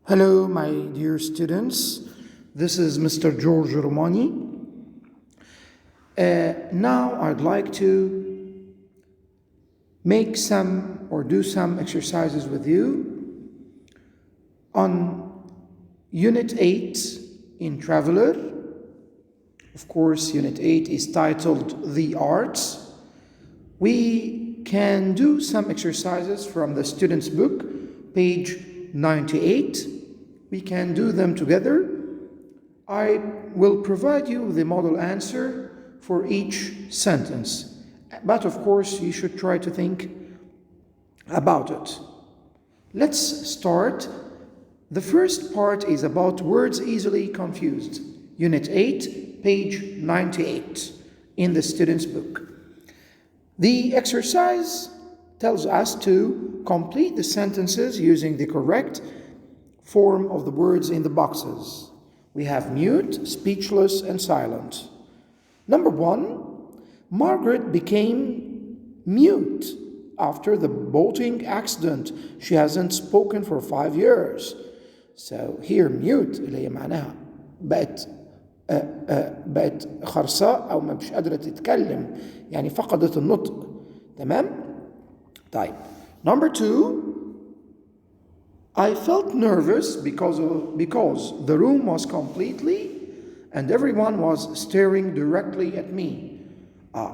Hello, my dear students. This is Mr. George Romani. Now I'd like to make some or do some exercises with you on Unit 8 in Traveler. Of course, Unit 8 is titled The Arts. We can do some exercises from the student's book, page 98. We can do them together. I will provide you the model answer for each sentence. But of course, you should try to think about it. Let's start. The first part is about words easily confused. Unit 8, page 98 in the student's book. The exercise tells us to complete the sentences using the correct form of the words in the boxes. We have mute, speechless, and silent. Number 1, Margaret became mute after the boating accident. She hasn't spoken for 5 years. So here mute اللي هي معناها بقت خرصاء أو مش قادرة تتكلم، يعني فقدت النطق. تمام؟ طيب. Number 2, I felt nervous because the room was completely and everyone was staring directly at me.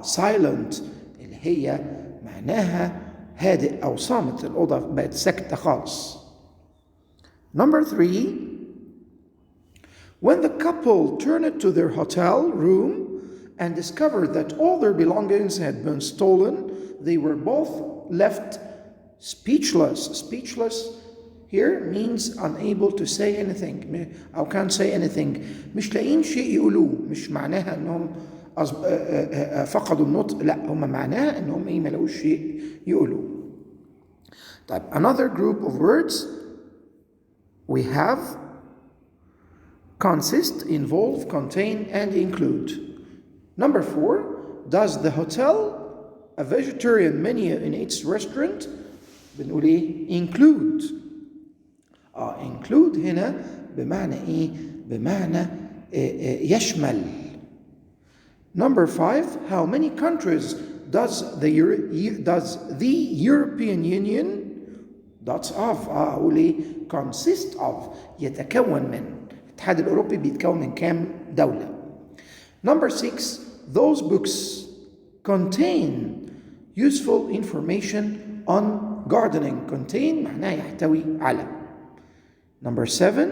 Silent اللي هي معناها هادئ أو صامت، الأوضة بقت ساكتة خالص. Number 3, when the couple turned to their hotel room and discovered that all their belongings had been stolen, they were both left speechless. Speechless here means unable to say anything أو can't say anything. مش لاقيين شيء يقولوه، مش معناها إنهم فقدوا النطق، لا هم معناها إنهم ما لقوش شيء يقولوه. طيب, another group of words we have consist, involve, contain, and include. Number 4, does the hotel a vegetarian menu in its restaurant? بنقول إيه؟ include. include هنا بمعنى إيه؟ بمعنى يشمل. Number 5, how many countries does the European Union أقول إيه؟ consist of يتكون من. الاتحاد الأوروبي بيتكون من كام دولة؟ Number 6, those books contain useful information on gardening. Contain معناه يحتوي على. Number 7,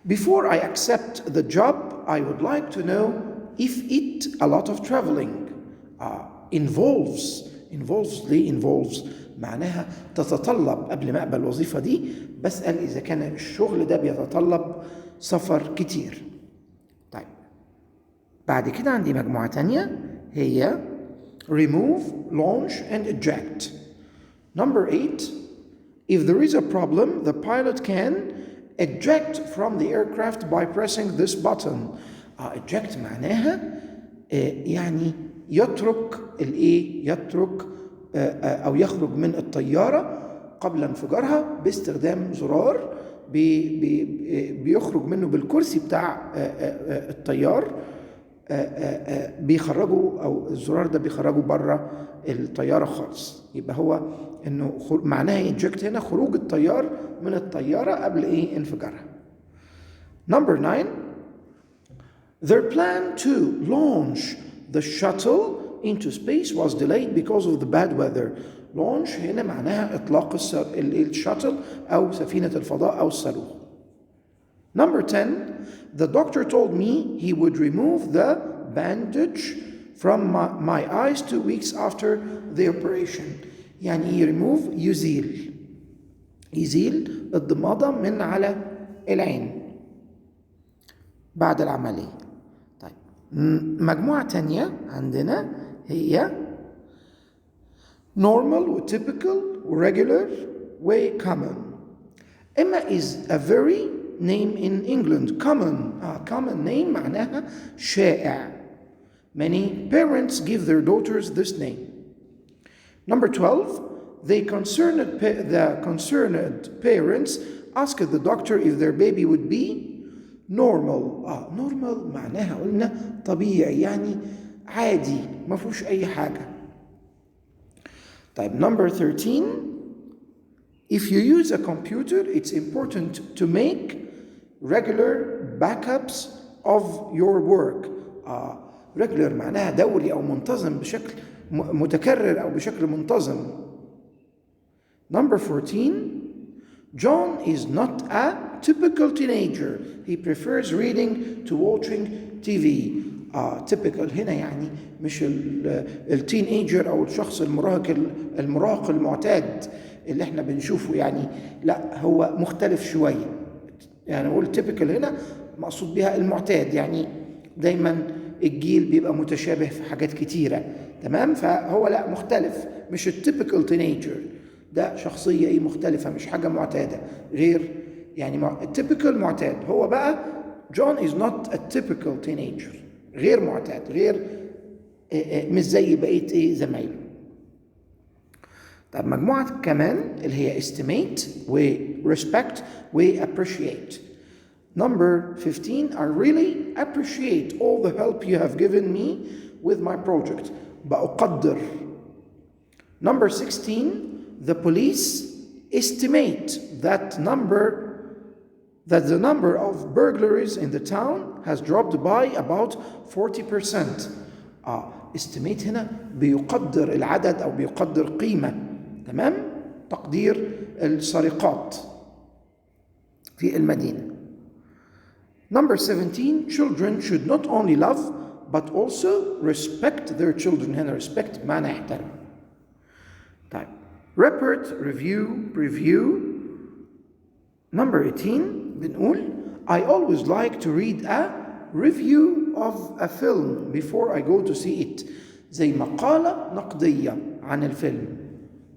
before I accept the job, I would like to know if it a lot of traveling. Involves معناها تتطلب. قبل ما أقبل الوظيفة دي بسأل إذا كان الشغل ده بيتطلب سفر كتير. طيب, بعد كده عندي مجموعة تانية هي remove, launch, and eject. Number 8, if there is a problem, the pilot can eject from the aircraft by pressing this button. eject معناها يعني يترك يترك أو يخرج من الطيارة قبل انفجارها باستخدام زرار بيخرج منه بالكرسي بتاع الطيار، بيخرجوا أو الزرار ده بيخرجوا بره الطيارة خالص. يبقى هو إنه معناها inject هنا خروج الطيار من الطيارة قبل انفجارها. Number 9, their plan to launch the shuttle into space was delayed because of the bad weather. launch هنا معناها إطلاق الشاتل أو سفينة الفضاء أو الصاروخ. Number 10, the doctor told me he would remove the bandage from my eyes 2 weeks after the operation. يعني remove يزيل الضمادة من على العين بعد العملية. طيب, مجموعة تانية عندنا هي normal, typical, regular, way, common. Emma is a very name in England. Common name معناها شائع. Many parents give their daughters this name. Number 12, the concerned parents asked the doctor if their baby would be normal. normal معناها قلنا طبيعي، يعني عادي ما فيهوش أي حاجة. طيب number 13, if you use a computer it's important to make regular backups of your work. regular معناها دوري أو منتظم بشكل متكرر أو بشكل منتظم. Number 14, John is not a typical teenager. He prefers reading to watching TV. typical هنا يعني مش التينيجر أو الشخص المراهق المعتاد اللي احنا بنشوفه، يعني لا هو مختلف شوية. يعني نقول typical هنا مقصود بها المعتاد، يعني دايما الجيل بيبقى متشابه في حاجات كتيرة، تمام؟ فهو لا مختلف، مش التيبيكال تينيجر، ده شخصية مختلفة، مش حاجة معتادة، غير يعني التيبيكال معتاد. هو بقى John is not a typical teenager، غير معتاد، غير مش زي بقية زمايله. طب مجموعة كمان اللي هي estimate و respect و appreciate. Number 15, I really appreciate all the help you have given me with my project. بأقدر. Number 16, the police estimate that the number of burglaries in the town has dropped by about 40%. estimate هنا بيقدر العدد أو بيقدر قيمة، تمام؟ تقدير السرقات في المدينة. Number 17, children should not only love but also respect their children. هنا respect معنى يحترم. طيب report, review, preview. Number 18 بنقول I always like to read a review of a film before I go to see it. زي مقالة نقدية عن الفيلم،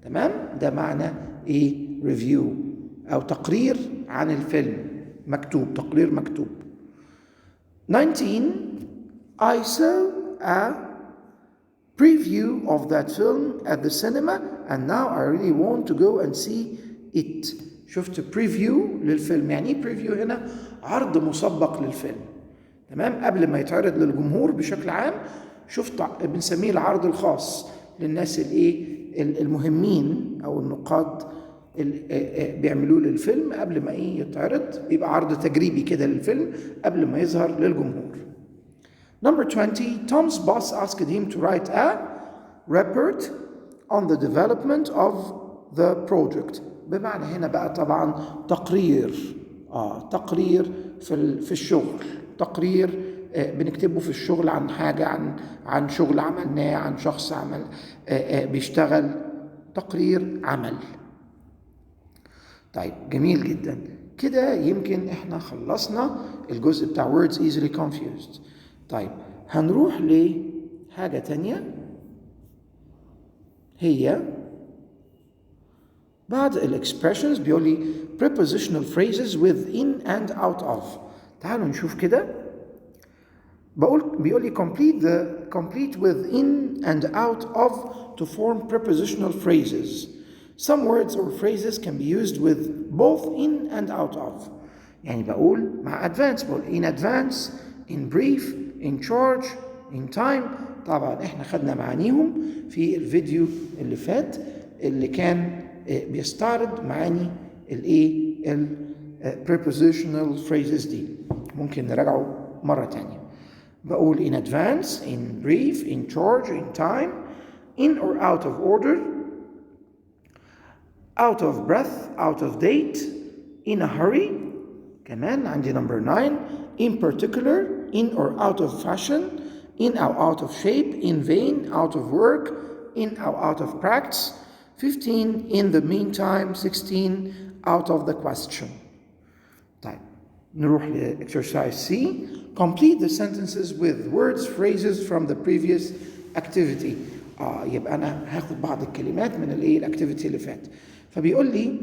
تمام؟ ده معنى review أو تقرير عن الفيلم مكتوب، تقرير مكتوب. 19, I saw a preview of that film at the cinema and now I really want to go and see it. شفت preview للفيلم. يعني ايه preview هنا؟ عرض مسبق للفيلم، تمام؟ قبل ما يتعرض للجمهور بشكل عام، شفت بنسميه العرض الخاص للناس المهمين او النقاد بيعملوا للفيلم قبل ما يتعرض، يبقى عرض تجريبي كده للفيلم قبل ما يظهر للجمهور. Number 20, Tom's boss asked him to write a report on the development of the project. بمعنى هنا بقى طبعا تقرير، تقرير في الشغل، تقرير بنكتبه في الشغل عن حاجة، عن شغل عملناه، عن شخص عمل بيشتغل، تقرير عمل. طيب جميل جدا كده، يمكن احنا خلصنا الجزء بتاع words easily confused. طيب هنروح لحاجة تانية، هي بعض الexpressions بيقول لي prepositional phrases with in and out of. تعالوا نشوف كده. بيقول لي complete with in and out of to form prepositional phrases. Some words or phrases can be used with both in and out of. يعني بقول مع advance، بقول in advance, in brief, in charge, in time. طبعا احنا خدنا معانيهم في الفيديو اللي فات اللي كان بيستعرض معاني prepositional phrases دي، ممكن نراجعه مرة تانية. بقول in advance, in brief, in charge, in time, in or out of order, out of breath, out of date, in a hurry. كمان عندي number 9, in particular, in or out of fashion, in or out of shape, in vain, out of work, in or out of practice. 15, in the meantime. 16, out of the question. طيب نروح ل exercise C. Complete the sentences with words, phrases from the previous activity. يبقى أنا هاخد بعض الكلمات من الactivity اللي فات. فبيقول لي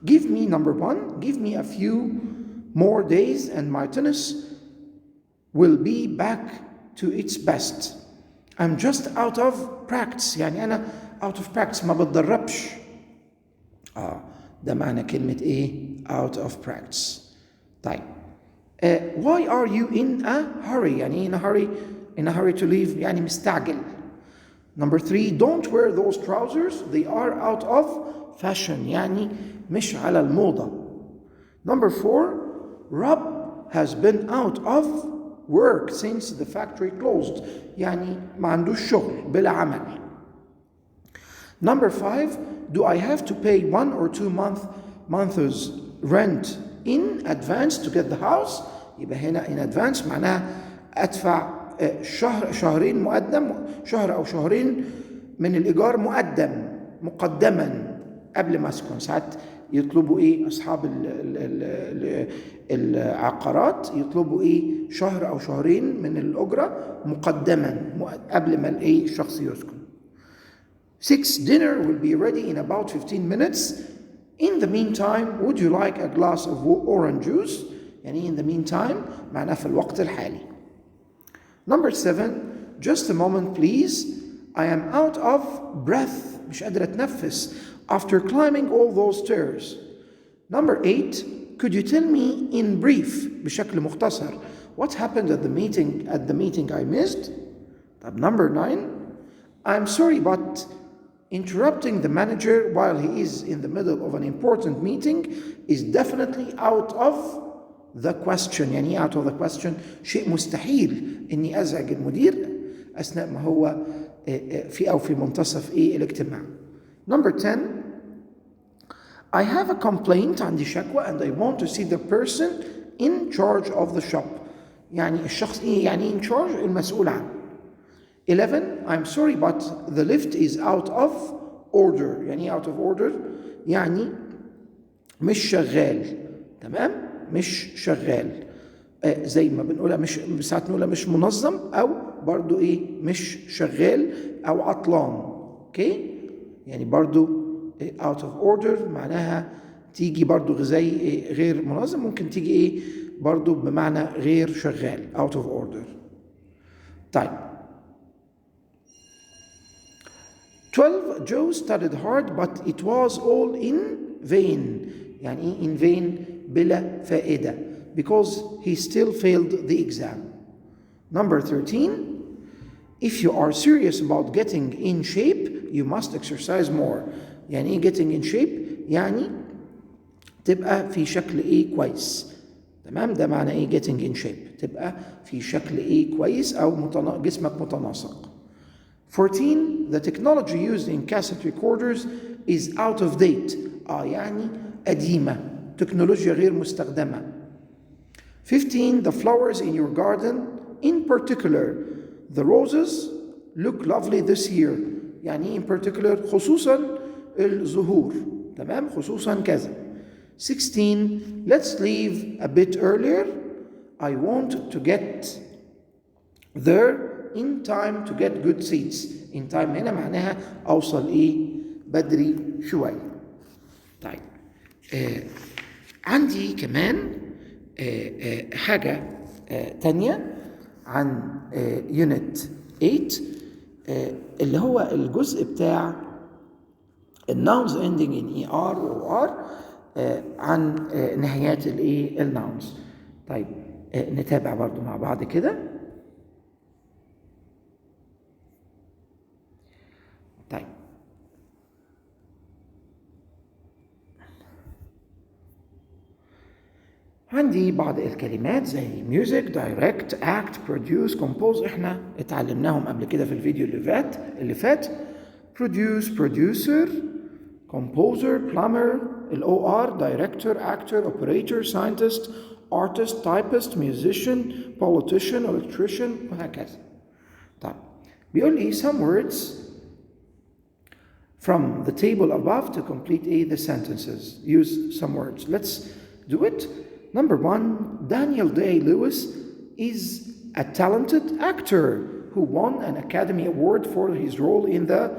give me number 1, give me a few more days and my tennis will be back to its best. I'm just out of practice. يعني أنا out of practice، ما بتدربش، ده معنى كلمة إيه؟ out of practice. طيب. Why are you in a hurry؟ يعني in a hurry to leave يعني مستعجل. Number 3, don't wear those trousers, they are out of fashion يعني مش على الموضة. Number 4, Rob has been out of work since the factory closed يعني ما عندوش شغل بلا عمل. Number 5, do I have to pay 1 or 2 months rent in advance to get the house؟ يبقى هنا in advance معناها أدفع شهرين مقدم، شهر أو شهرين من الإيجار مقدما قبل ما أسكن. ساعات يطلبوا إيه أصحاب العقارات يطلبوا إيه شهر أو شهرين من الأجرة مقدما قبل ما الإيه الشخص يسكن. 6, dinner will be ready in about 15 minutes. In the meantime, would you like a glass of orange juice؟ يعني in the meantime معناه في الوقت الحالي. Number 7, just a moment please. I am out of breath. مش قادر أتنفس after climbing all those stairs. Number 8, could you tell me in brief بشكل مختصر what happened at the meeting I missed؟ طب number 9, I'm sorry but interrupting the manager while he is in the middle of an important meeting is definitely out of the question. يعني out of the question شيء مستحيل إني أزعج المدير أثناء ما هو في منتصف الاجتماع. Number 10, I have a complaint عندي شكوى and I want to see the person in charge of the shop. يعني الشخص يعني in charge المسؤول عنه. 11, I'm sorry but the lift is out of order. يعني out of order يعني مش شغال. تمام؟ مش شغال. زي ما بنقولها مش ساعات نقولها مش منظم أو برضو مش شغال أو عطلان. اوكي؟ يعني برضو out of order معناها تيجي برضو زي غير منظم، ممكن تيجي برضو بمعنى غير شغال out of order. طيب 12, Joe studied hard but it was all in vain. يعني in vain بلا فائدة because he still failed the exam. Number 13, if you are serious about getting in shape you must exercise more. يعني getting in shape يعني تبقى في شكل كويس. تمام؟ ده معنى getting in shape تبقى في شكل كويس أو جسمك متناسق. 14, the technology used in cassette recorders is out of date. يعني قديمة، تكنولوجيا غير مستخدمة. 15, the flowers in your garden, in particular the roses, look lovely this year. يعني in particular خصوصا الزهور. تمام؟ خصوصا كذا. 16, let's leave a bit earlier. I want to get there in time to get good seats. In time هنا معناها أوصل بدري شوي. طيب عندي كمان حاجة تانية عن يونت 8 اللي هو الجزء بتاع الناونز ending in ER و R عن نهايات الناونز. طيب نتابع برضو مع بعض كده. طيب عندي بعض الكلمات زي music, direct, act, produce, compose. احنا اتعلمناهم قبل كده في الفيديو اللي فات. produce, producer, composer, plumber, OR, director, actor, operator, scientist, artist, typist, musician, politician, electrician وهكذا. طيب بيقول لي some words from the table above to complete the sentences. Use some words. Let's do it. Number 1, Daniel Day-Lewis is a talented actor who won an Academy Award for his role in There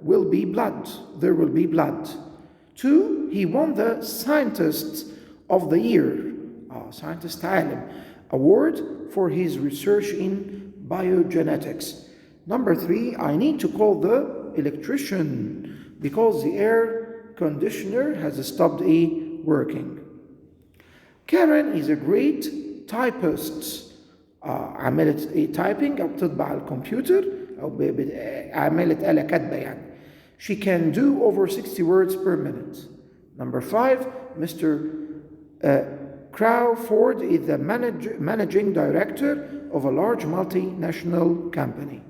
Will Be Blood. 2, he won the Scientist of the Year, Scientist عالم, award for his research in biogenetics. Number 3, I need to call the electrician because the air conditioner has stopped working. Karen is a great typist. عملت typing أو بتطبع على الكمبيوتر أو عملت آلة كاتبة يعني. She can do over 60 words per minute. Number 5, Mr. Crawford is the managing director of a large multinational company.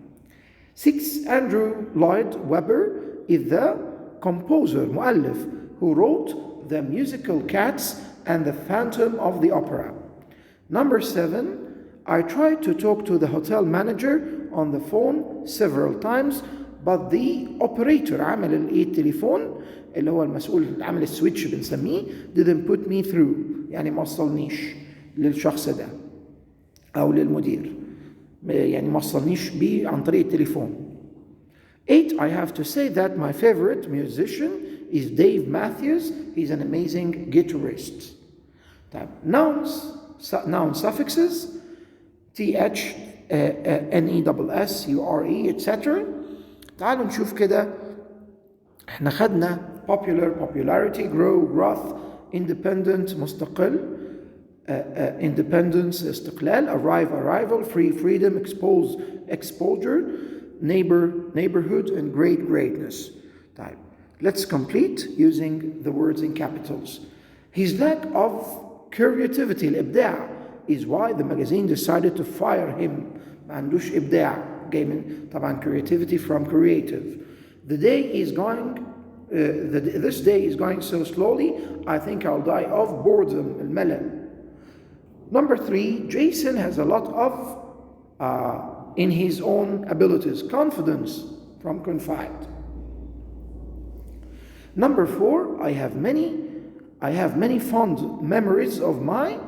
6, Andrew Lloyd Webber is the composer, مؤلف, who wrote the musical Cats and the Phantom of the Opera. Number 7, I tried to talk to the hotel manager on the phone several times, but the operator عامل التليفون اللي هو المسؤول عامل السويتش بنسميه didn't put me through يعني ما وصلنيش للشخص ده أو للمدير يعني ما وصلنيش بيه عن طريق التليفون. 8, I have to say that my favorite musician is Dave Matthews. He's an amazing guitarist. طيب noun suffixes th, nes, ure, etc. تعالوا نشوف كده. احنا خدنا popular, popularity, grow, growth, independent, مستقل, independence, استقلال, arrive, arrival, free, freedom, expose, exposure, neighbor, neighborhood, and great, greatness. طيب, let's complete using the words in capitals. His lack of creativity, الإبداع, is why the magazine decided to fire him. ما عندوش إبداع. جاي من طبعا creativity from creative. The day is going this day is going so slowly, I think I'll die of boredom, الملل. Number 3, Jason has a lot of in his own abilities, confidence from confide. Number 4, I have many fond memories of my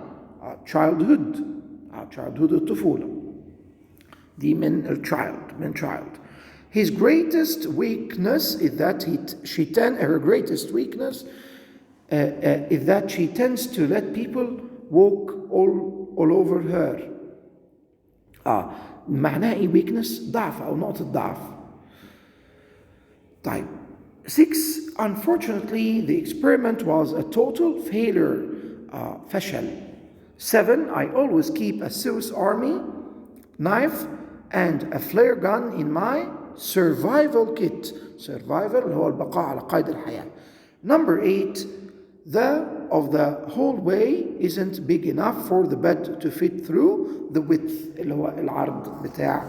childhood. childhood الطفولة. دي من child. His greatest weakness is that her greatest weakness is that she tends to let people walk all over her. معناها ايه weakness؟ ضعف أو نقطة ضعف. طيب. 6, unfortunately, the experiment was a total failure. فشل. 7, I always keep a Swiss Army knife and a flare gun in my survival kit. Survival هو البقاء على قيد الحياة. Number 8, the whole way isn't big enough for the bed to fit through the width اللي هو العرض بتاع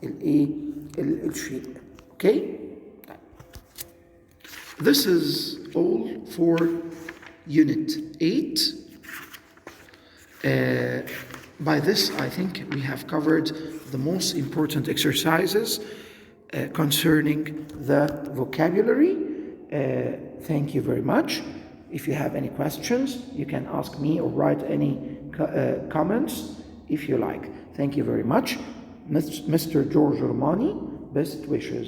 الشيء. Okay? This is all for Unit 8. By this, I think we have covered the most important exercises concerning the vocabulary. Thank you very much. If you have any questions, you can ask me or write any comments if you like. Thank you very much. Mr. George Romani, best wishes.